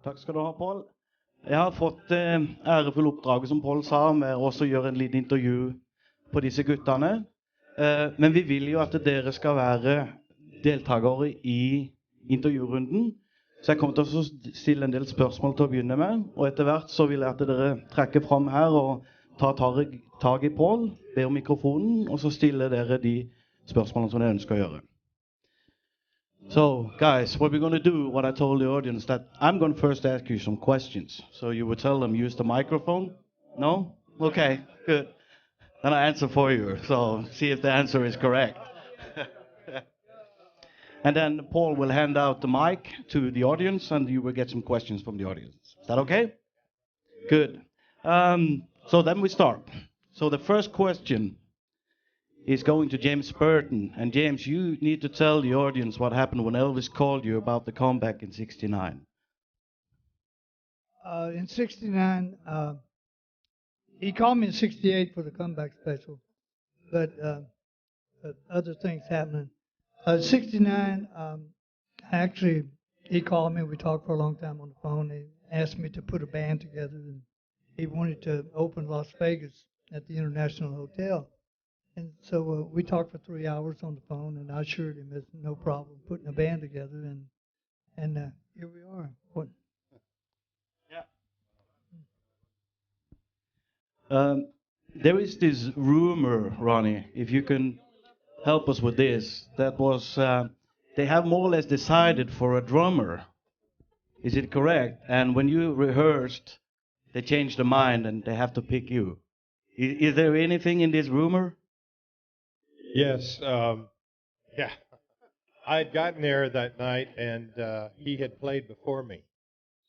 Takk skal du ha, Pål. Jeg har fått ærefull oppdraget, som Pål sa, med også å gjøre en liten intervju på disse guttene. Men vi vil jo at dere skal være deltakere i intervjurunden. Så jeg kommer til å stille en del spørsmål til å begynne med. Og etter hvert så vil jeg at dere trekker fram her og tar tag i Pål, ber om mikrofonen, og så stiller dere de spørsmålene som dere ønsker å gjøre. So, guys, what we're going to do, what I told the audience, that I'm going to first ask you some questions. So you would tell them, use the microphone? No? Okay, good. Then I answer for you, so see if the answer is correct. And then Paul will hand out the mic to the audience, and you will get some questions from the audience. Is that okay? Good. So then we start. So the first question is going to James Burton. And James, you need to tell the audience what happened when Elvis called you about the comeback in '69. In '69, he called me in '68 for the comeback special, but other things happening. '69, actually, he called me. We talked for a long time on the phone. He asked me to put a band together, and he wanted to open Las Vegas at the International Hotel. And so we talked for 3 hours on the phone, and I assured him it's no problem putting a band together, and here we are. What? Yeah. There is this rumor, Ronnie, if you can help us with this, that was they have more or less decided for a drummer. Is it correct? And when you rehearsed, they changed their mind and they have to pick you. Is there anything in this rumor? Yes, yeah. I had gotten there that night, and he had played before me.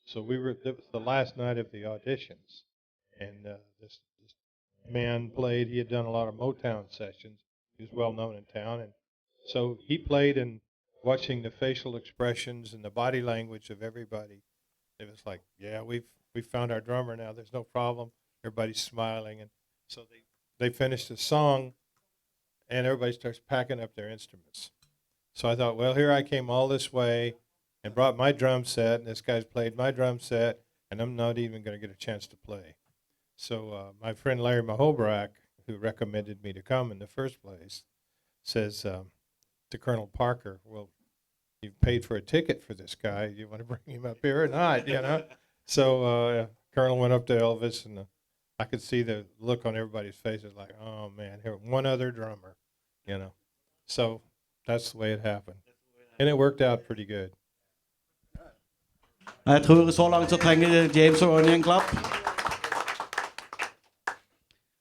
So it was the last night of the auditions, and this man played. He had done a lot of Motown sessions. He was well known in town, and so he played, and watching the facial expressions and the body language of everybody, it was like, yeah, we found our drummer now. There's no problem. Everybody's smiling, and so they finished the song. And everybody starts packing up their instruments. So I thought, well, here I came all this way and brought my drum set, and this guy's played my drum set, and I'm not even going to get a chance to play. So my friend Larry Mahobrak, who recommended me to come in the first place, says to Colonel Parker, well, you've paid for a ticket for this guy. You want to bring him up here or not, you know? So Colonel went up to Elvis, and I could see the look on everybody's faces like, oh, man, here, one other drummer, you know. So that's the way it happened. And it worked out pretty good. Jeg tror så langt så trenger James og Ronnie en klapp.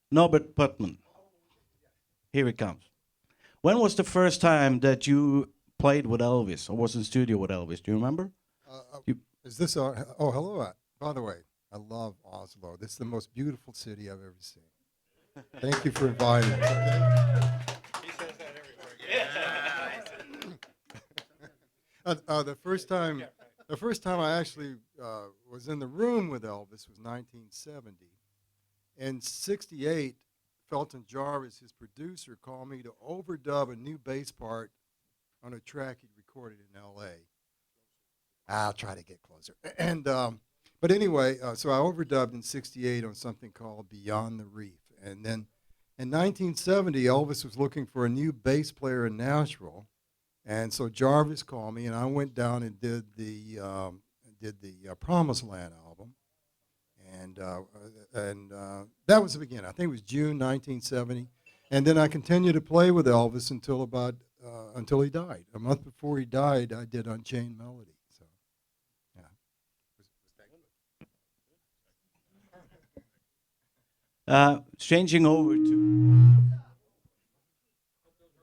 Norbert Putman. Here it comes. When was the first time that you played with Elvis or was in studio with Elvis? Do you remember? Is this oh, hello. By the way, I love Oslo. This is the most beautiful city I've ever seen. Thank you for inviting me. He says that everywhere. The first time I actually was in the room with Elvis was 1970. In '68, Felton Jarvis, his producer, called me to overdub a new bass part on a track he'd recorded in L.A. I'll try to get closer. And but anyway, so I overdubbed in '68 on something called Beyond the Reef. And then in 1970, Elvis was looking for a new bass player in Nashville. And so Jarvis called me, and I went down and did the Promised Land album. And that was the beginning. I think it was June 1970. And then I continued to play with Elvis until he died. A month before he died, I did Unchained Melody. Changing over to...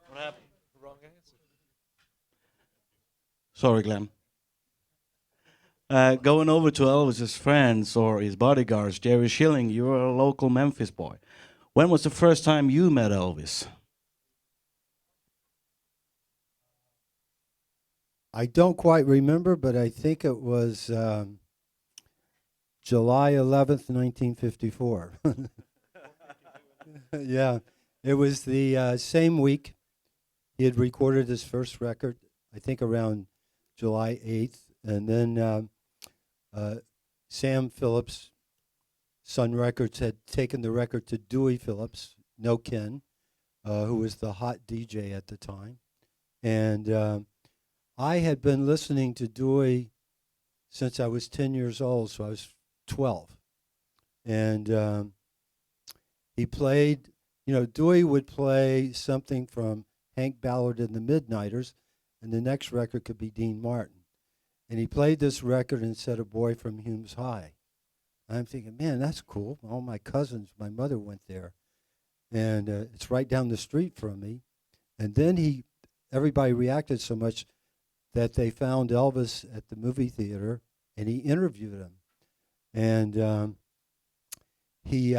What happened? Wrong answer. Sorry, Glenn. Going over to Elvis's friends or his bodyguards, Jerry Schilling, you're a local Memphis boy. When was the first time you met Elvis? I don't quite remember, but I think it was July 11th, 1954. Yeah, it was the same week he had recorded his first record, I think around July 8th. And then Sam Phillips, Sun Records, had taken the record to Dewey Phillips, no kin, who was the hot DJ at the time. And I had been listening to Dewey since I was 10 years old, so I was 12. And he played, Dewey would play something from Hank Ballard and the Midnighters, and the next record could be Dean Martin. And he played this record and said, "A Boy from Hume's High." I'm thinking, man, that's cool. All my cousins, my mother went there. And it's right down the street from me. And then everybody reacted so much that they found Elvis at the movie theater, and he interviewed him. And he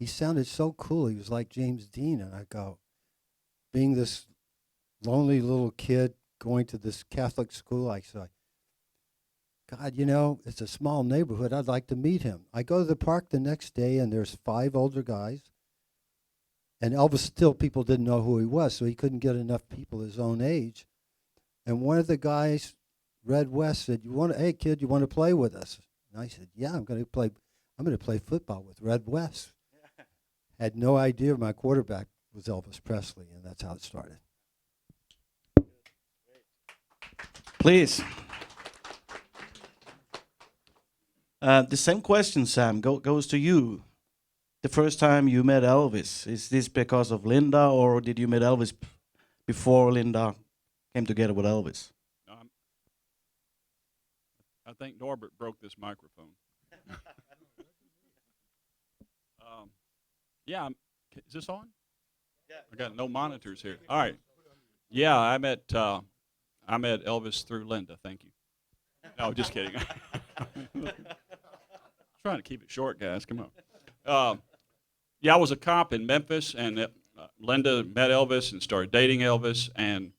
sounded so cool. He was like James Dean. And I go, being this lonely little kid going to this Catholic school, I said, God, it's a small neighborhood. I'd like to meet him. I go to the park the next day, and there's 5 older guys. And Elvis, still, people didn't know who he was, so he couldn't get enough people his own age. And one of the guys, Red West, said, "Hey, kid, you want to play with us?" And I said, "Yeah, I'm going to play football with Red West." Had no idea my quarterback was Elvis Presley, and that's how it started. Please. The same question, Sam, goes to you. The first time you met Elvis, is this because of Linda, or did you meet Elvis before Linda came together with Elvis? I think Norbert broke this microphone. Yeah, is this on? Yeah. I got no monitors here. All right. Yeah, I met Elvis through Linda. Thank you. No, just kidding. Trying to keep it short, guys. Come on. Yeah, I was a cop in Memphis, and Linda met Elvis and started dating Elvis, and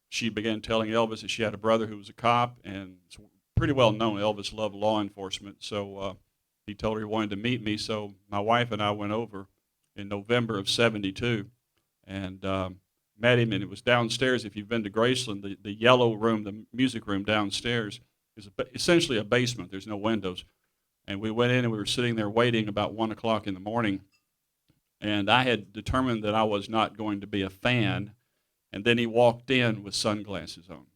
she began telling Elvis that she had a brother who was a cop, and it's pretty well known Elvis loved law enforcement, so he told her he wanted to meet me, so my wife and I went over in November of '72 and met him, and it was downstairs. If you've been to Graceland, the yellow room, the music room downstairs, is essentially a basement. There's no windows. And we went in, and we were sitting there waiting about 1 o'clock in the morning, and I had determined that I was not going to be a fan, and then he walked in with sunglasses on,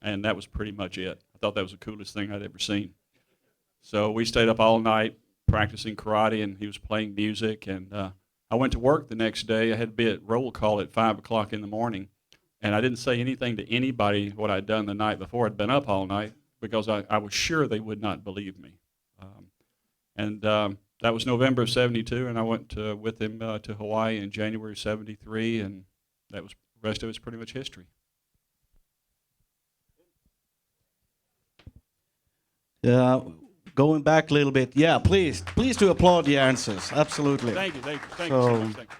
and that was pretty much it. I thought that was the coolest thing I'd ever seen. So we stayed up all night practicing karate, and he was playing music, and I went to work the next day. I had to be at roll call at 5 o'clock in the morning, and I didn't say anything to anybody what I'd done the night before. I'd been up all night because I was sure they would not believe me. That was November of '72, and I went with him to Hawaii in January of '73, and the rest of it's pretty much history. Going back a little bit, yeah, please do applaud the answers. Absolutely. Thank you so much. Thank you.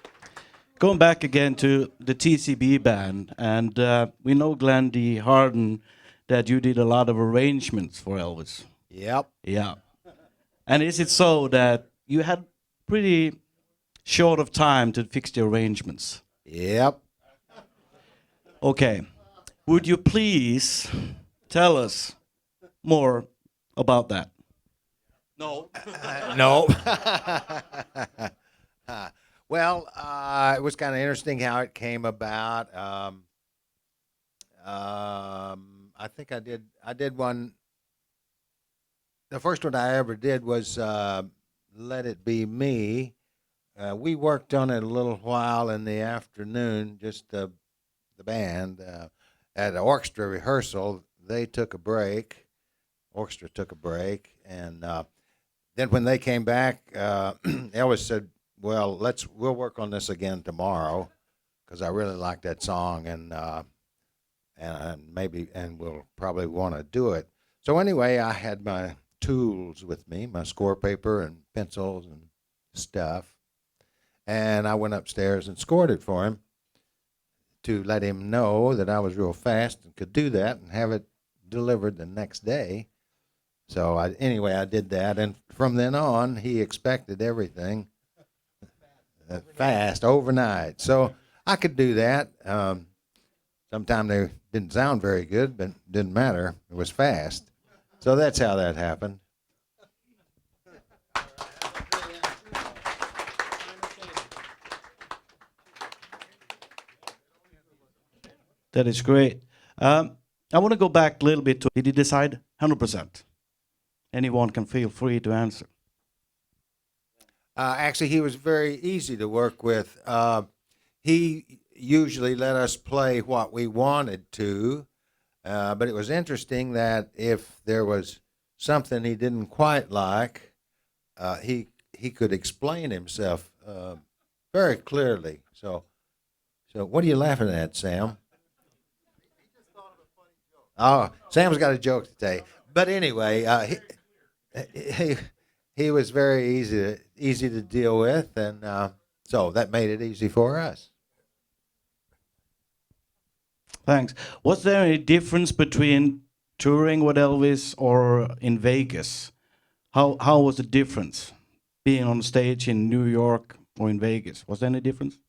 Going back again to the TCB band, and we know, Glenn D. Harden, that you did a lot of arrangements for Elvis. Yep. Yeah. And is it so that you had pretty short of time to fix the arrangements? Yep. Okay. Would you please tell us more about that? No. No. Well, it was kind of interesting how it came about. I think I did one. The first one I ever did was Let It Be Me. We worked on it a little while in the afternoon, just the band. At the orchestra rehearsal, they took a break. Orchestra took a break, and then when they came back, Elvis said, "Well, we'll work on this again tomorrow, because I really like that song, and we'll probably want to do it." So anyway, I had my tools with me, my score paper and pencils and stuff, and I went upstairs and scored it for him to let him know that I was real fast and could do that and have it delivered the next day. So I did that, and from then on, he expected everything fast, overnight. So I could do that. Sometimes they didn't sound very good, but it didn't matter. It was fast. So that's how that happened. That is great. I want to go back a little bit to, did he decide 100%? Anyone can feel free to answer. Actually, he was very easy to work with. He usually let us play what we wanted to, but it was interesting that if there was something he didn't quite like, he could explain himself very clearly. So what are you laughing at, Sam? Oh, Sam's got a joke to tell you. But anyway, he was very easy to deal with, and so that made it easy for us. Thanks. Was there any difference between touring with Elvis or in Vegas? How was the difference being on stage in New York or in Vegas? Was there any difference?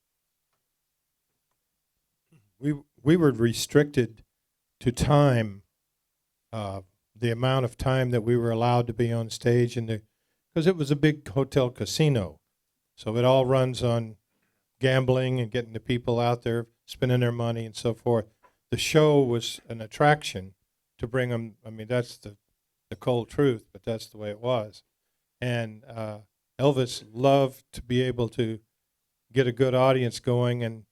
We were restricted to time, the amount of time that we were allowed to be on stage, because it was a big hotel casino, so it all runs on gambling and getting the people out there spending their money and so forth. The show was an attraction to bring them. I mean, that's the cold truth, but that's the way it was. And Elvis loved to be able to get a good audience going, and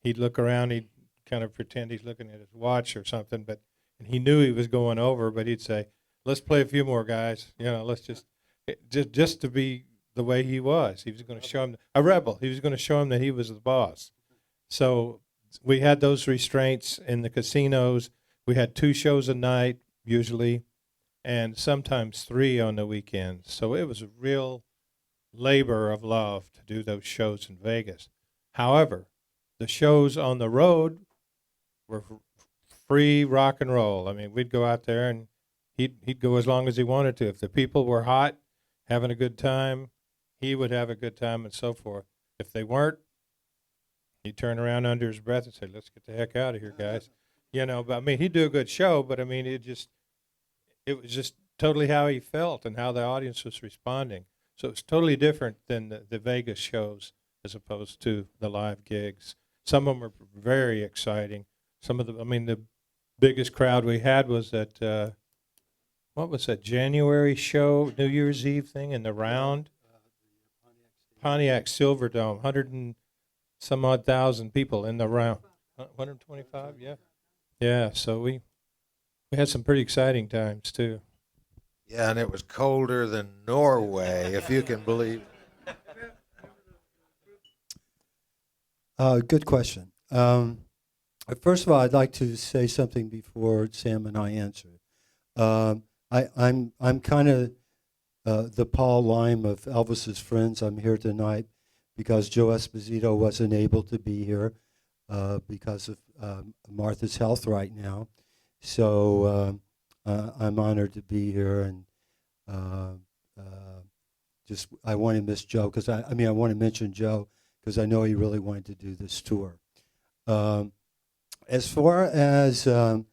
he'd look around, he'd kind of pretend he's looking at his watch or something, and he knew he was going over, but he'd say, "Let's play a few more, guys. You know, let's just to be the way he was. He was going to show him a rebel. He was going to show him that he was the boss." So we had those restraints in the casinos. We had 2 shows a night usually, and sometimes 3 on the weekends. So it was a real labor of love to do those shows in Vegas. However, the shows on the road were free rock and roll. I mean, we'd go out there and he'd go as long as he wanted to. If the people were hot, having a good time, he would have a good time and so forth. If they weren't, he'd turn around under his breath and say, "Let's get the heck out of here, guys." You know, but I mean, he'd do a good show, but I mean, it was just totally how he felt and how the audience was responding. So it's totally different than the Vegas shows as opposed to the live gigs. Some of them were very exciting. Some of the biggest crowd we had was at, what was that, January show, New Year's Eve thing in the round? Pontiac Silverdome, 100 and some odd thousand people in the round. 125, yeah. Yeah, so we had some pretty exciting times too. Yeah, and it was colder than Norway, if you can believe. Good question. First of all, I'd like to say something before Sam and I answer. I'm kind of the Paul Lime of Elvis's friends. I'm here tonight because Joe Esposito wasn't able to be here because of Martha's health right now. So I'm honored to be here, and just I want to miss Joe because I want to mention Joe because I know he really wanted to do this tour. As far as how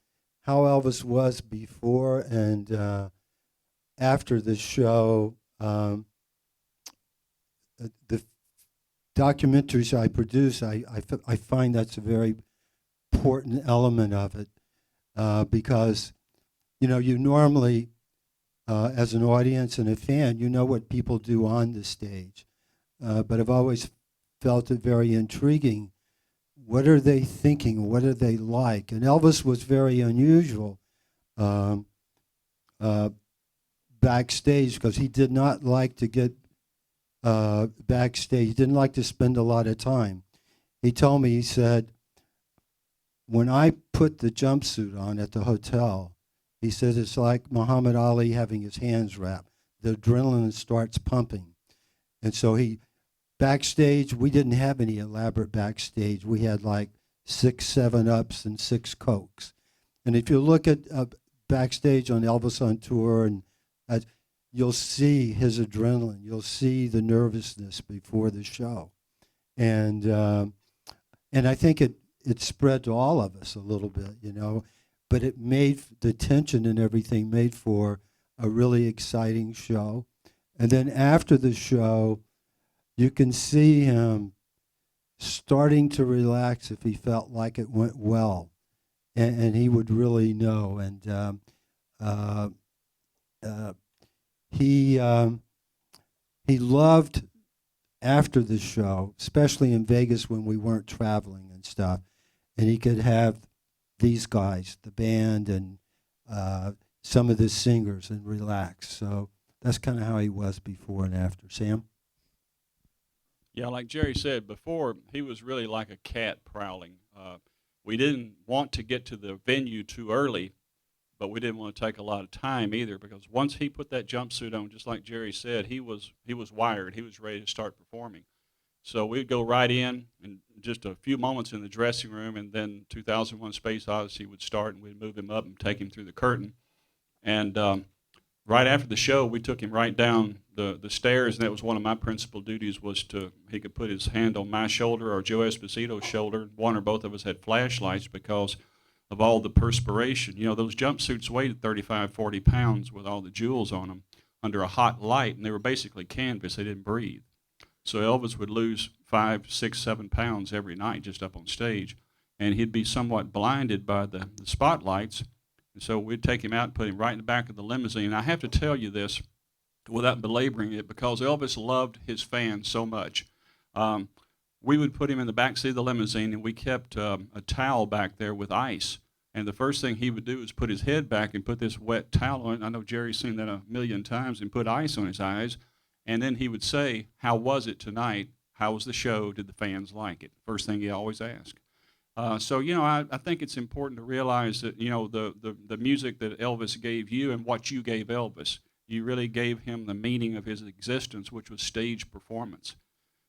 Elvis was before and after the show, the documentaries I produce, I find that's a very important element of it because, you know, you normally, as an audience and a fan, you know what people do on the stage. But I've always felt it very intriguing. What are they thinking? What are they like? And Elvis was very unusual backstage because he did not like to get backstage. He didn't like to spend a lot of time. He told me, he said, when I put the jumpsuit on at the hotel, he said it's like Muhammad Ali having his hands wrapped. The adrenaline starts pumping. And so backstage, we didn't have any elaborate backstage. We had like 6 7-Ups and 6 Cokes. And if you look at backstage on Elvis on tour, and you'll see his adrenaline. You'll see the nervousness before the show. And I think it spread to all of us a little bit, you know. But it made the tension and everything made for a really exciting show. And then after the show, you can see him starting to relax if he felt like it went well, and he would really know. And uh, uh, he he loved after the show, especially in Vegas when we weren't traveling and stuff, and he could have these guys, the band, and some of the singers, and relax. So that's kind of how he was before and after. Sam? Yeah, like Jerry said before, he was really like a cat prowling. We didn't want to get to the venue too early, but we didn't want to take a lot of time either, because once he put that jumpsuit on, just like Jerry said, he was wired. He was ready to start performing. So we'd go right in just a few moments in the dressing room, and then 2001 Space Odyssey would start, and we'd move him up and take him through the curtain. And right after the show, we took him right down the stairs, and that was one of my principal duties, was he could put his hand on my shoulder or Joe Esposito's shoulder. One or both of us had flashlights because of all the perspiration. You know, those jumpsuits weighed 35, 40 pounds with all the jewels on them under a hot light, and they were basically canvas. They didn't breathe. So Elvis would lose 5, 6, 7 pounds every night just up on stage, and he'd be somewhat blinded by the spotlights. And so we'd take him out and put him right in the back of the limousine. And I have to tell you this without belaboring it, because Elvis loved his fans so much. We would put him in the back seat of the limousine, and we kept a towel back there with ice. And the first thing he would do is put his head back and put this wet towel on. I know Jerry's seen that a million times, and put ice on his eyes. And then he would say, "How was it tonight? How was the show? Did the fans like it?" First thing he always asked. So, you know, I think it's important to realize that, you know, the music that Elvis gave you and what you gave Elvis, you really gave him the meaning of his existence, which was stage performance.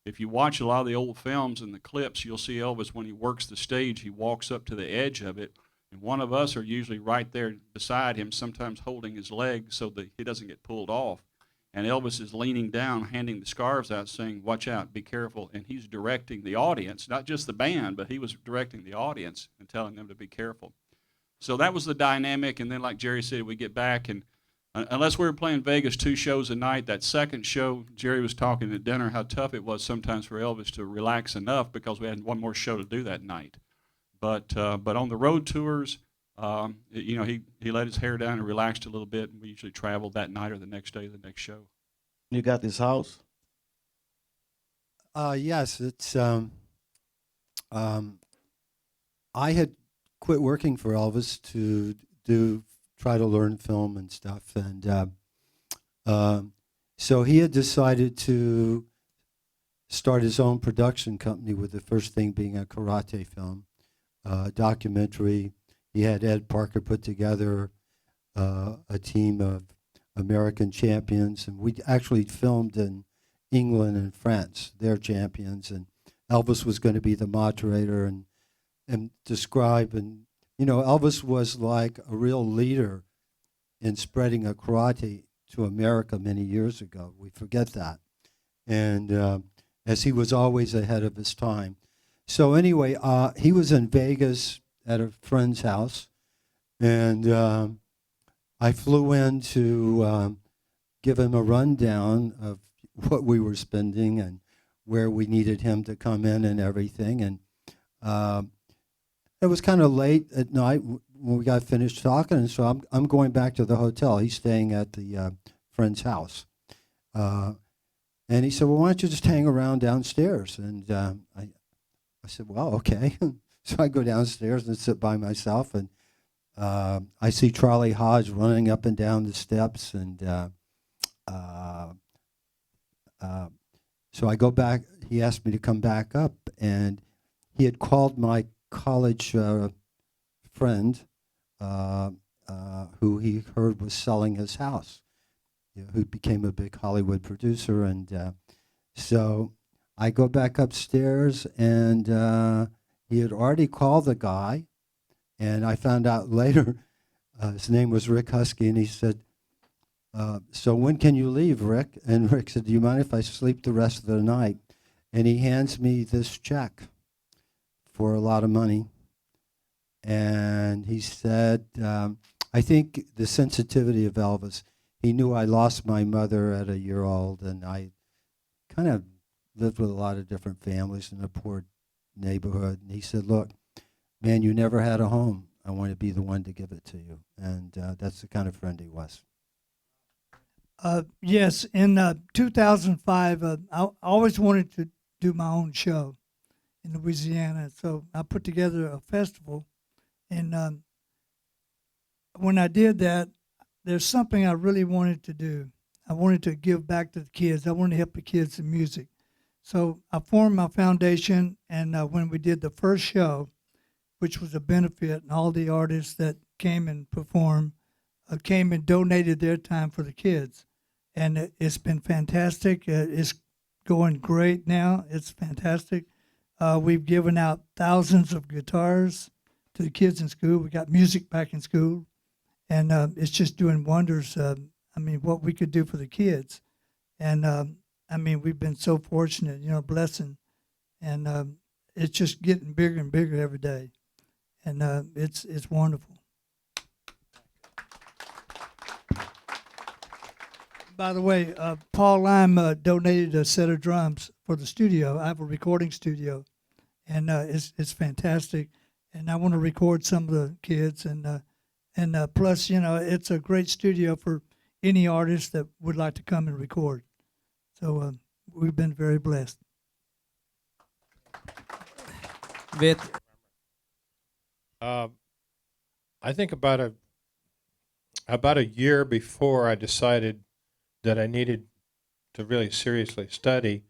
If you watch a lot of the old films and the clips, you'll see Elvis, when he works the stage, he walks up to the edge of it, and one of us are usually right there beside him, sometimes holding his leg so that he doesn't get pulled off. And Elvis is leaning down, handing the scarves out, saying, "Watch out, be careful." And he's directing the audience, not just the band, but he was directing the audience and telling them to be careful. So that was the dynamic. And then, like Jerry said, we get back, and unless we were playing Vegas 2 shows a night, that second show, Jerry was talking at dinner how tough it was sometimes for Elvis to relax enough, because we had one more show to do that night. But on the road tours, you know, he let his hair down and relaxed a little bit, and we usually traveled that night or the next day, the next show. You got this house? Yes, it's. I had quit working for Elvis to try to learn film and stuff, and so he had decided to start his own production company, with the first thing being a karate film, documentary. He had Ed Parker put together a team of American champions, and we actually filmed in England and France, their champions, and Elvis was going to be the moderator and describe. And you know, Elvis was like a real leader in spreading a karate to America many years ago. We forget that, and as he was always ahead of his time. So anyway, he was in Vegas at a friend's house, and I flew in to give him a rundown of what we were spending and where we needed him to come in and everything. And it was kind of late at night when we got finished talking, and so I'm going back to the hotel. He's staying at the friend's house. And he said, "Well, why don't you just hang around downstairs?" And I said, "Well, okay." So I go downstairs and sit by myself, and I see Charlie Hodge running up and down the steps, and so I go back. He asked me to come back up, and he had called my college friend, who he heard was selling his house, who became a big Hollywood producer, and so I go back upstairs, and he had already called the guy, and I found out later his name was Rick Husky, and he said, "So when can you leave, Rick?" And Rick said, "Do you mind if I sleep the rest of the night?" And he hands me this check for a lot of money, and he said, I think the sensitivity of Elvis, He knew I lost my mother at a year old, and I kind of lived with a lot of different families in a poor neighborhood. And he said, "Look, man, you never had a home. I want to be the one to give it to you." And that's the kind of friend he was. Yes, in 2005, I always wanted to do my own show in Louisiana, so I put together a festival. And when I did that, there's something I really wanted to do. I wanted to give back to the kids. I wanted to help the kids in music. So I formed my foundation, and when we did the first show, which was a benefit, and all the artists that came and performed came and donated their time for the kids. And it's been fantastic. It's going great now. It's fantastic. We've given out thousands of guitars to the kids in school. We got music back in school, and it's just doing wonders. I mean, what we could do for the kids. And I mean, we've been so fortunate, blessing. And it's just getting bigger and bigger every day. And it's wonderful. By the way, Paul Lime donated a set of drums for the studio. I have a recording studio, and it's fantastic. And I want to record some of the kids, and plus, it's a great studio for any artist that would like to come and record. So we've been very blessed. I think about a year before I decided that I needed to really seriously study,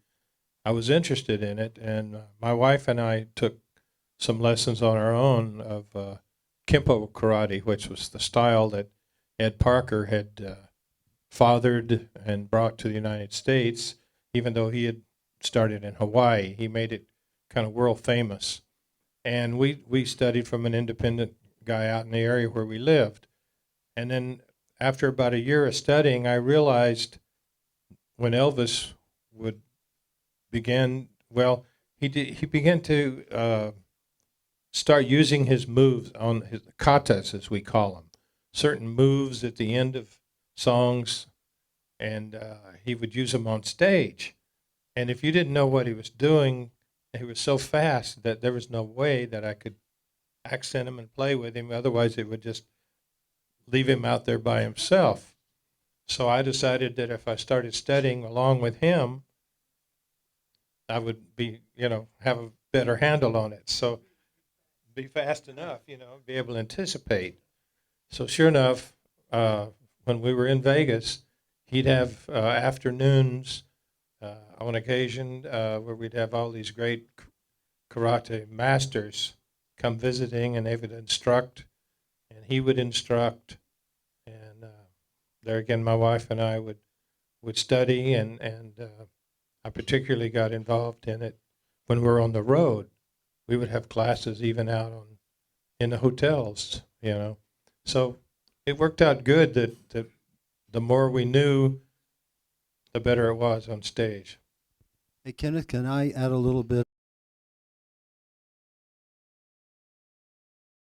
I was interested in it, and my wife and I took some lessons on our own of Kempo karate, which was the style that Ed Parker had fathered and brought to the United States. Even though he had started in Hawaii, he made it kind of world famous. And we studied from an independent guy out in the area where we lived. And then after about a year of studying, I realized when Elvis would begin, he began to start using his moves on his katas, as we call them, certain moves at the end of songs, and he would use them on stage. And if you didn't know what he was doing, he was so fast that there was no way that I could accent him and play with him. Otherwise, it would just leave him out there by himself. So I decided that if I started studying along with him, I would be, have a better handle on it. So be fast enough, be able to anticipate. So sure enough, when we were in Vegas, he'd have afternoons on occasion where we'd have all these great karate masters come visiting, and they would instruct, and he would instruct, and there again, my wife and I would study, and I particularly got involved in it when we were on the road. We would have classes even out in the hotels, So it worked out good that the more we knew, the better it was on stage. Hey, Kenneth, can I add a little bit